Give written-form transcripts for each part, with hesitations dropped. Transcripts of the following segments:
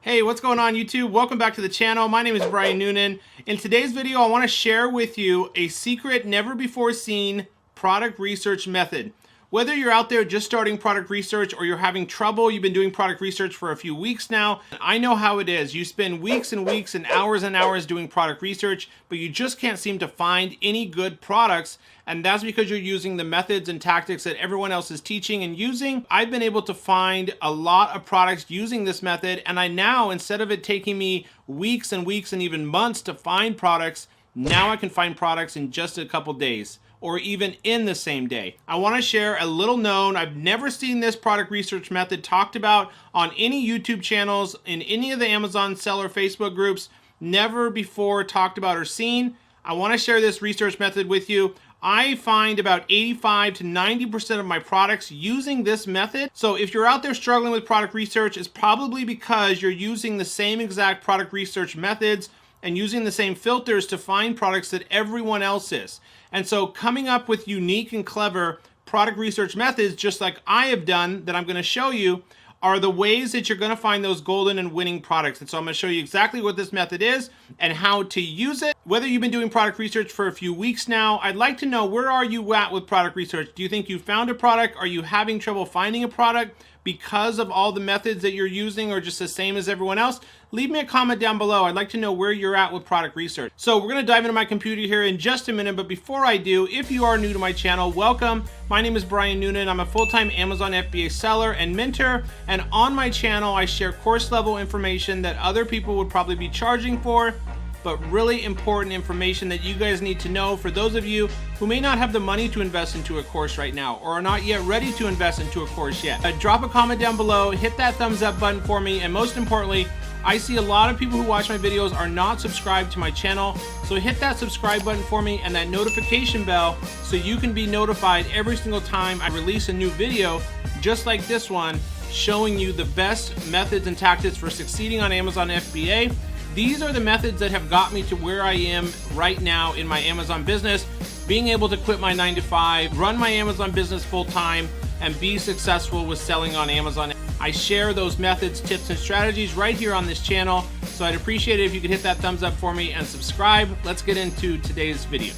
Hey, what's going on YouTube? Welcome back to the channel. My name is Brian Noonan. In today's video, I want to share with you a secret, never before seen product research method. Whether you're out there just starting product research or you're having trouble, you've been doing product research for a few weeks now, I know how it is. You spend weeks and weeks and hours doing product research, but you just can't seem to find any good products. And that's because you're using the methods and tactics that everyone else is teaching and using. I've been able to find a lot of products using this method, and I now, instead of it taking me weeks and weeks and even months to find products, now I can find products in just a couple days, or even in the same day. I want to share a little known, I've never seen this product research method talked about on any YouTube channels, in any of the Amazon seller Facebook groups, never before talked about or seen. I want to share this research method with you. I find about 85 to 90% of my products using this method. So if you're out there struggling with product research, it's probably because you're using the same exact product research methods and using the same filters to find products that everyone else is. And so coming up with unique and clever product research methods, just like I have done, that I'm going to show you, are the ways that you're going to find those golden and winning products. And so I'm going to show you exactly what this method is and how to use it. Whether you've been doing product research for a few weeks now, I'd like to know, where are you at with product research? Do you think you found a product? Are you having trouble finding a product because of all the methods that you're using, or just the same as everyone else? Leave me a comment down below. I'd like to know where you're at with product research. So we're gonna dive into my computer here in just a minute, but before I do, if you are new to my channel, welcome. My name is Brian Noonan. I'm a full-time Amazon FBA seller and mentor, and on my channel, I share course level information that other people would probably be charging for, but really important information that you guys need to know for those of you who may not have the money to invest into a course right now, or are not yet ready to invest into a course yet. Drop a comment down below, hit that thumbs up button for me, and most importantly, I see a lot of people who watch my videos are not subscribed to my channel, so hit that subscribe button for me and that notification bell so you can be notified every single time I release a new video just like this one, showing you the best methods and tactics for succeeding on Amazon FBA. These are the methods that have got me to where I am right now in my Amazon business, being able to quit my 9-to-5, run my Amazon business full-time, and be successful with selling on Amazon. I share those methods, tips, and strategies right here on this channel, so I'd appreciate it if you could hit that thumbs up for me and subscribe. Let's get into today's video.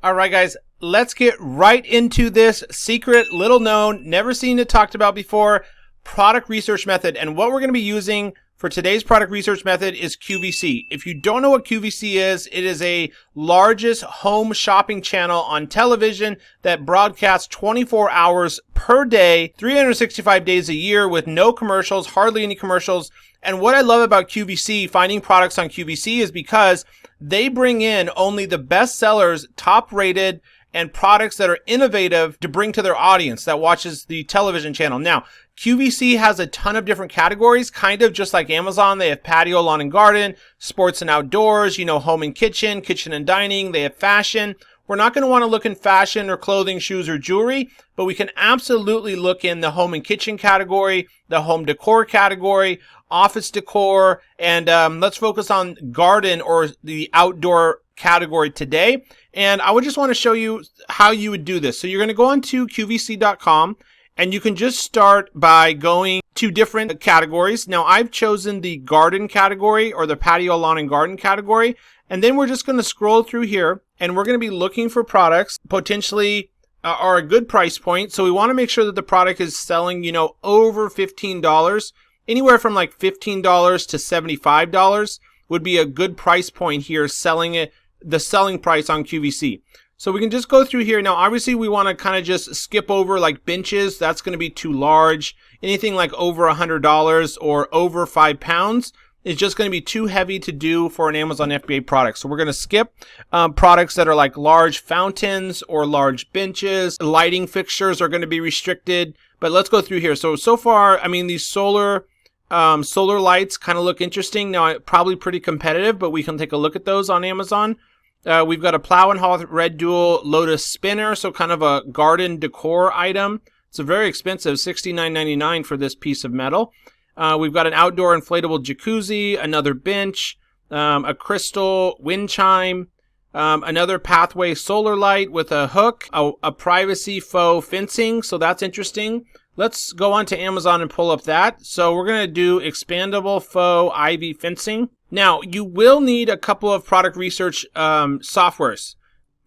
All right, guys, let's get right into this secret, little known, never seen it talked about before, product research method. And what we're going to be using for today's product research method is QVC. If you don't know what QVC is, it is a largest home shopping channel on television that broadcasts 24 hours per day, 365 days a year, with no commercials, hardly any commercials. And what I love about QVC, finding products on QVC, is because they bring in only the best sellers, top rated, and products that are innovative to bring to their audience that watches the television channel. Now, QVC has a ton of different categories, kind of just like Amazon. They have patio, lawn and garden, sports and outdoors, home and kitchen, kitchen and dining. They have fashion. We're not going to want to look in fashion or clothing, shoes, or jewelry, but we can absolutely look in the home and kitchen category, the home decor category, office decor, and let's focus on garden or the outdoor category today. And I would just want to show you how you would do this. So you're going to go on to qvc.com, and you can just start by going to different categories. Now, I've chosen the garden category, or the patio, lawn, and garden category. And then we're just going to scroll through here, and we're going to be looking for products potentially are a good price point. So we want to make sure that the product is selling, over $15. Anywhere from like $15 to $75 would be a good price point here, selling it, the selling price on QVC. So we can just go through here. Now, obviously, we want to kind of just skip over like benches. That's going to be too large. Anything like over $100 or over 5 pounds is just going to be too heavy to do for an Amazon FBA product. So we're going to skip products that are like large fountains or large benches. Lighting fixtures are going to be restricted. But let's go through here. So far, I mean, these solar lights kind of look interesting. Now, probably pretty competitive, but we can take a look at those on Amazon. We've got a plow and haul red dual lotus spinner, so kind of a garden decor item. It's a very expensive, $69.99 for this piece of metal. We've got an outdoor inflatable jacuzzi, another bench, a crystal wind chime, another pathway solar light with a hook, a privacy faux fencing, so that's interesting. Let's go on to Amazon and pull up that. So we're going to do expandable faux ivy fencing. Now, you will need a couple of product research softwares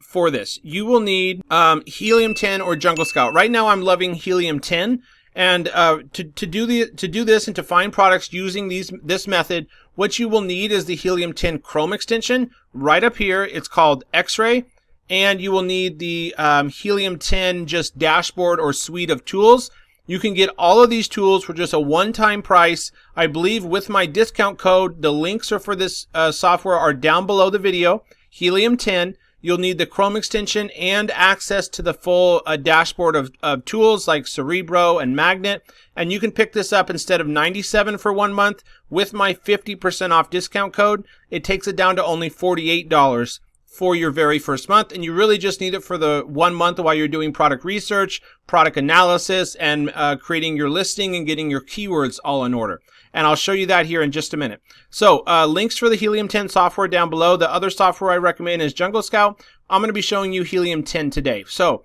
for this. You will need Helium 10 or Jungle Scout. Right now I'm loving Helium 10. And to do this and to find products using this method, what you will need is the Helium 10 Chrome extension. Right up here, it's called X-Ray. And you will need the Helium 10 just dashboard or suite of tools. You can get all of these tools for just a one-time price. I believe with my discount code, the links are for this software are down below the video. Helium 10. You'll need the Chrome extension and access to the full dashboard of tools like Cerebro and Magnet. And you can pick this up instead of $97 for 1 month with my 50% off discount code. It takes it down to only $48 for your very first month. And you really just need it for the 1 month while you're doing product research, product analysis, and creating your listing and getting your keywords all in order. And I'll show you that here in just a minute. So links for the Helium 10 software down below. The other software I recommend is Jungle Scout. I'm going to be showing you Helium 10 today. So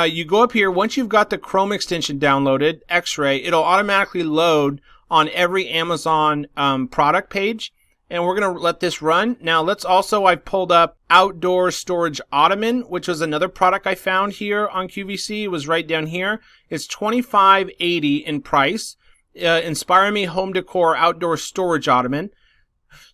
you go up here. Once you've got the Chrome extension downloaded, X-Ray, it'll automatically load on every Amazon product page. And we're going to let this run. Now I've pulled up Outdoor Storage Ottoman, which was another product I found here on QVC. It was right down here. It's $25.80 in price. Inspire Me Home Decor Outdoor Storage Ottoman.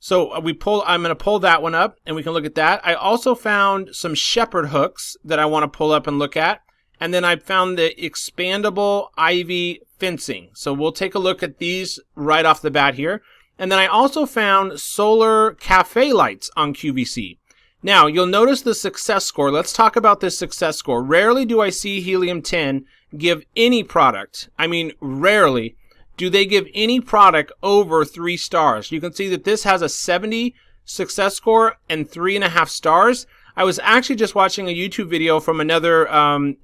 So I'm going to pull that one up and we can look at that. I also found some shepherd hooks that I want to pull up and look at. And then I found the expandable ivy fencing. So we'll take a look at these right off the bat here. And then I also found solar cafe lights on QVC. Now, you'll notice the success score. Let's talk about this success score. Rarely do I see Helium 10 give any product, I mean rarely, do they give any product over 3 stars. You can see that this has a 70 success score and 3.5 stars. I was actually just watching a YouTube video from another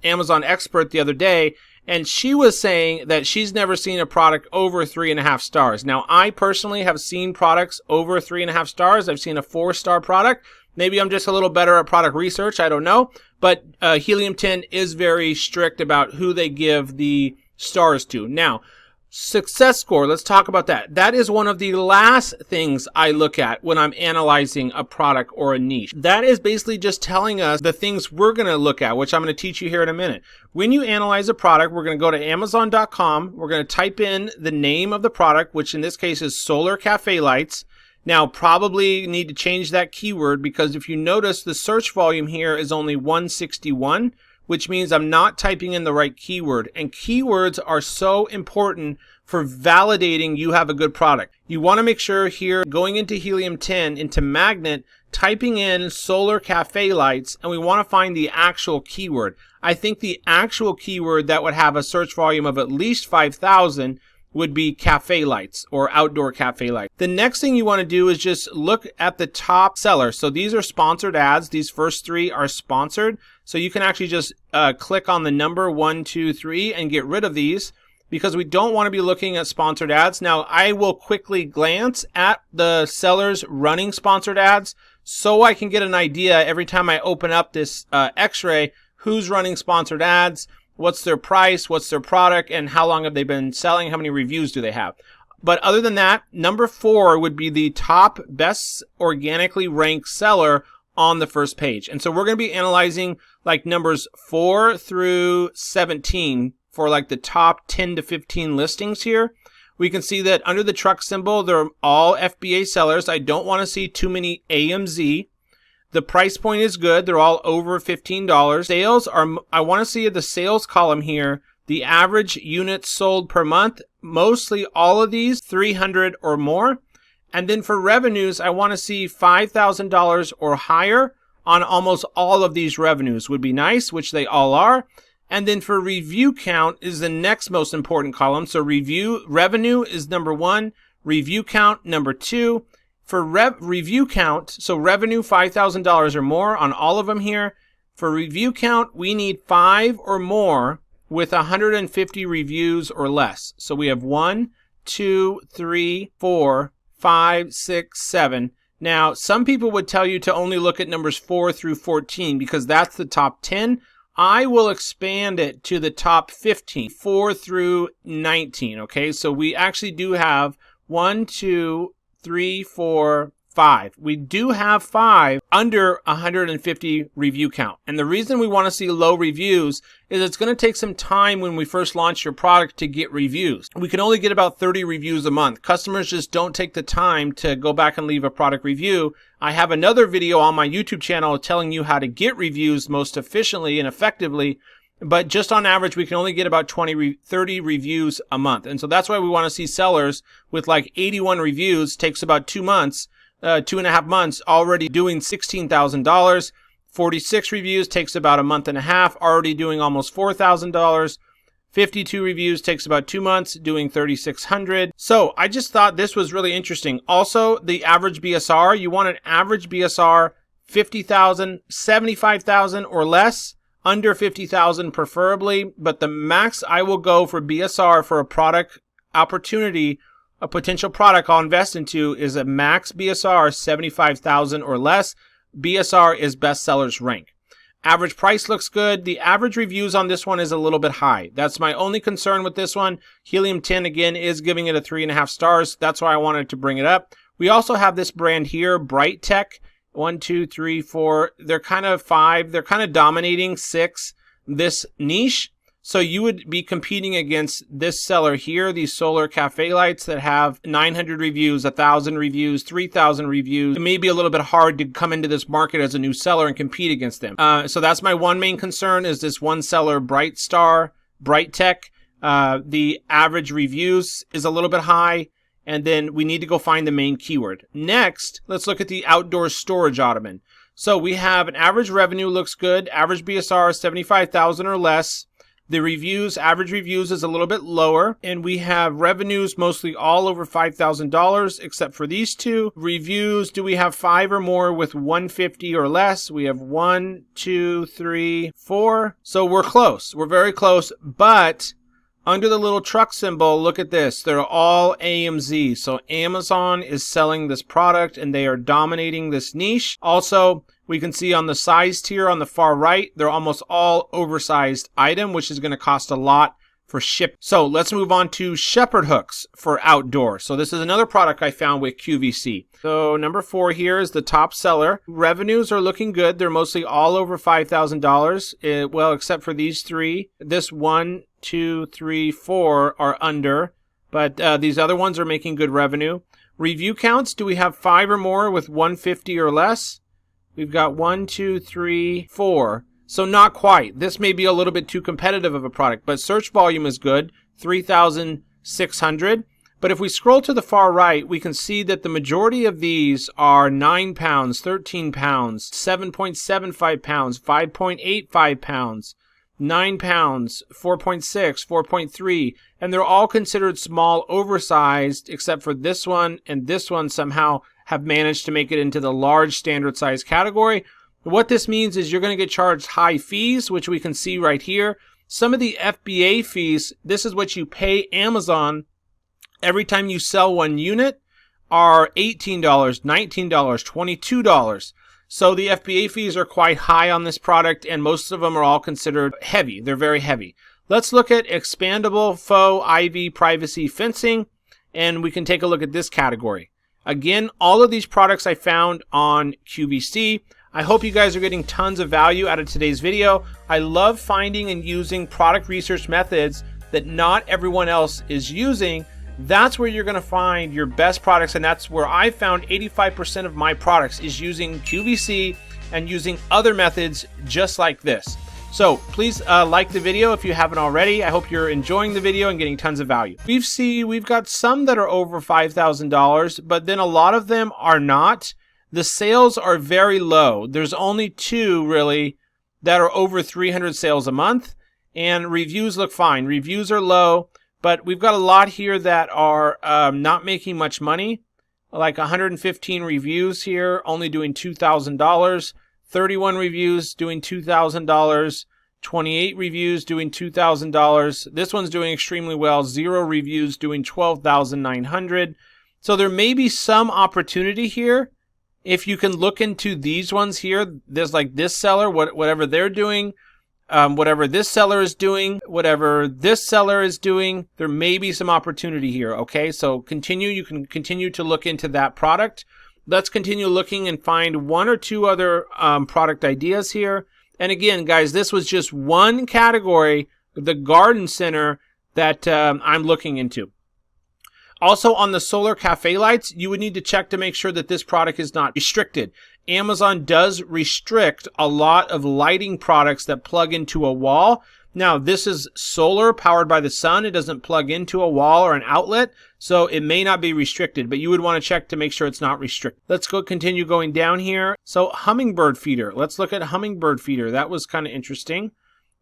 Amazon expert the other day, and she was saying that she's never seen a product over 3.5 stars. Now, I personally have seen products over 3.5 stars. I've seen a 4-star product. Maybe I'm just a little better at product research. I don't know. But Helium 10 is very strict about who they give the stars to. Now, success score, let's talk about that. That is one of the last things I look at when I'm analyzing a product or a niche. That is basically just telling us the things we're going to look at, which I'm going to teach you here in a minute. When you analyze a product, we're going to go to Amazon.com. We're going to type in the name of the product, which in this case is Solar Cafe Lights. Now, probably need to change that keyword because if you notice, the search volume here is only 161. Which means I'm not typing in the right keyword. And keywords are so important for validating you have a good product. You want to make sure here, going into Helium 10, into Magnet, typing in solar cafe lights, and we want to find the actual keyword. I think the actual keyword that would have a search volume of at least 5,000 would be cafe lights or outdoor cafe lights. The next thing you want to do is just look at the top seller. So these are sponsored ads. These first 3 are sponsored. So you can actually just click on the number 1, 2, 3 and get rid of these because we don't want to be looking at sponsored ads. Now, I will quickly glance at the sellers running sponsored ads so I can get an idea every time I open up this X-Ray who's running sponsored ads, what's their price, what's their product, and how long have they been selling, how many reviews do they have. But other than that, number 4 would be the top best organically ranked seller on the first page. And so we're going to be analyzing like numbers 4 through 17 for like the top 10 to 15 listings here. We can see that under the truck symbol, they're all FBA sellers. I don't want to see too many AMZ. The price point is good. They're all over $15. Sales are, I want to see the sales column here, the average units sold per month, mostly all of these 300 or more. And then for revenues, I want to see $5,000 or higher on almost all of these revenues would be nice, which they all are. And then for review count is the next most important column. So revenue is number 1, review count number 2. For review count, so revenue $5,000 or more on all of them here. For review count, we need 5 or more with 150 reviews or less. So we have 1, 2, 3, 4, 5, 6, 7. Now, some people would tell you to only look at numbers 4 through 14 because that's the top 10. I will expand it to the top 15, 4 through 19, okay? So we actually do have 1, 2, 3, 4, 5. We do have 5 under 150 review count. And the reason we want to see low reviews is it's going to take some time when we first launch your product to get reviews. We can only get about 30 reviews a month. Customers just don't take the time to go back and leave a product review. I have another video on my YouTube channel telling you how to get reviews most efficiently and effectively. But just on average, we can only get about 30 reviews a month. And so that's why we want to see sellers with like 81 reviews, takes about 2 months. 2.5 months already doing $16,000. 46 reviews takes about a month and a half, already doing almost $4,000. 52 reviews takes about 2 months, doing $3,600. So I just thought this was really interesting. Also, the average BSR, you want an average BSR 50,000, 75,000 or less, under 50,000 preferably. But the max I will go for BSR for a product opportunity, a potential product I'll invest into, is a max BSR 75,000 or less. BSR is bestsellers rank. Average price looks good. The average reviews on this one is a little bit high. That's my only concern with this one. Helium 10 again is giving it a 3.5 stars. That's why I wanted to bring it up. We also have this brand here, Bright Tech. 1, 2, 3, 4. They're kind of 5. They're kind of dominating 6. This niche. So you would be competing against this seller here, these solar cafe lights that have 900 reviews, 1,000 reviews, 3,000 reviews. It may be a little bit hard to come into this market as a new seller and compete against them. So that's my one main concern, is this one seller, Bright Tech. The average reviews is a little bit high, and then we need to go find the main keyword. Next, let's look at the outdoor storage ottoman. So we have an average revenue looks good, average BSR 75,000 or less. The reviews, average reviews is a little bit lower, and we have revenues mostly all over $5,000 except for these two. Reviews, do we have 5 or more with 150 or less? We have 1, 2, 3, 4. So we're close. We're very close, but under the little truck symbol, look at this. They're all AMZ. So Amazon is selling this product and they are dominating this niche. Also, we can see on the size tier on the far right, they're almost all oversized item, which is going to cost a lot for ship. So let's move on to shepherd hooks for outdoor. So this is another product I found with QVC. So number 4 here is the top seller. Revenues are looking good. They're mostly all over $5,000. Well, except for these 3. This 1, 2, 3, 4 are under, but these other ones are making good revenue. Review counts, do we have 5 or more with 150 or less? We've got 1, 2, 3, 4. So not quite. This may be a little bit too competitive of a product, but search volume is good, 3,600. But if we scroll to the far right, we can see that the majority of these are 9 pounds, 13 pounds, 7.75 pounds, 5.85 pounds, 9 pounds, 4.6, 4.3, and they're all considered small, oversized, except for this one and this one somehow have managed to make it into the large standard size category. What this means is you're going to get charged high fees, which we can see right here. Some of the FBA fees, this is what you pay Amazon every time you sell one unit, are $18, $19, $22. So the FBA fees are quite high on this product, and most of them are all considered heavy. They're very heavy. Let's look at expandable faux IV privacy fencing, and we can take a look at this category. Again, all of these products I found on QVC. I hope you guys are getting tons of value out of today's video. I love finding and using product research methods that not everyone else is using. That's where you're going to find your best products, and that's where I found 85% of my products is using QVC and using other methods just like this. So please like the video if you haven't already. I hope you're enjoying the video and getting tons of value. We've got some that are over $5,000, but then a lot of them are not. The sales are very low. There's only 2 really that are over 300 sales a month, and reviews look fine. Reviews are low, but we've got a lot here that are not making much money, like 115 reviews here, only doing $2,000. 31 reviews doing $2,000, 28 reviews doing $2,000. This one's doing extremely well. 0 reviews doing $12,900. So there may be some opportunity here. If you can look into these ones here, there's like this seller, whatever they're doing, whatever this seller is doing, whatever this seller is doing, there may be some opportunity here, okay? So you can continue to look into that product. Let's continue looking and find 1 or 2 other product ideas here. And again, guys, this was just one category, the garden center, that I'm looking into. Also, on the solar cafe lights, you would need to check to make sure that this product is not restricted. Amazon does restrict a lot of lighting products that plug into a wall. Now, this is solar powered by the sun. It doesn't plug into a wall or an outlet, so it may not be restricted, but you would want to check to make sure it's not restricted. Let's continue going down here. So, Hummingbird Feeder. Let's look at Hummingbird Feeder. That was kind of interesting.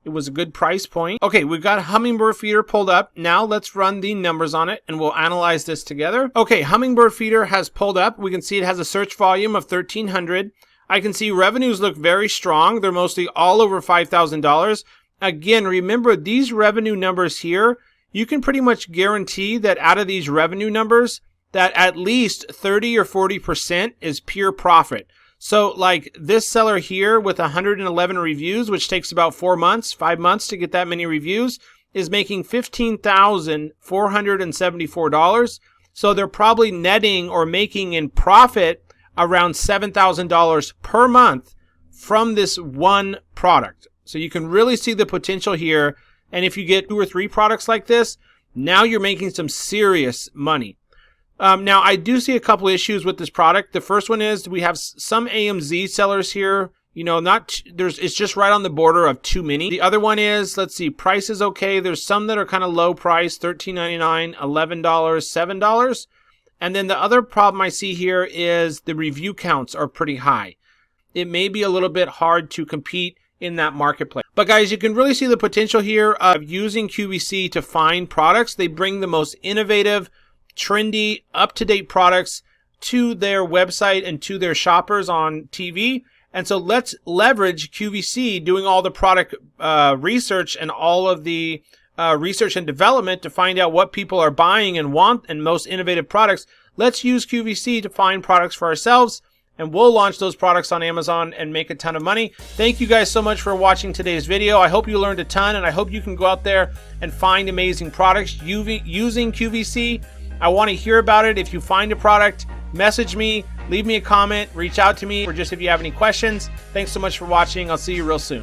It was a good price point. Okay, we've got Hummingbird Feeder pulled up. Now let's run the numbers on it and we'll analyze this together. Okay, Hummingbird Feeder has pulled up. We can see it has a search volume of 1,300. I can see revenues look very strong. They're mostly all over $5,000. Again, remember these revenue numbers here, you can pretty much guarantee that out of these revenue numbers, that at least 30 or 40% is pure profit. So like this seller here with 111 reviews, which takes about 5 months to get that many reviews, is making $15,474. So they're probably netting or making in profit around $7,000 per month from this one product. So you can really see the potential here. And if you get 2 or 3 products like this, now you're making some serious money. Now, I do see a couple issues with this product. The first one is we have some AMZ sellers here. You know, it's just right on the border of too many. The other one is, let's see, price is okay. There's some that are kind of low price, $13.99, $11, $7. And then the other problem I see here is the review counts are pretty high. It may be a little bit hard to compete in that marketplace. But guys, you can really see the potential here of using QVC to find products. They bring the most innovative, trendy, up-to-date products to their website and to their shoppers on TV. And so let's leverage QVC doing all the product research and all of the research and development to find out what people are buying and want and most innovative products. Let's use QVC to find products for ourselves, and we'll launch those products on Amazon and make a ton of money. Thank you guys so much for watching today's video. I hope you learned a ton, and I hope you can go out there and find amazing products using QVC. I want to hear about it. If you find a product, message me, leave me a comment, reach out to me, or just if you have any questions. Thanks so much for watching. I'll see you real soon.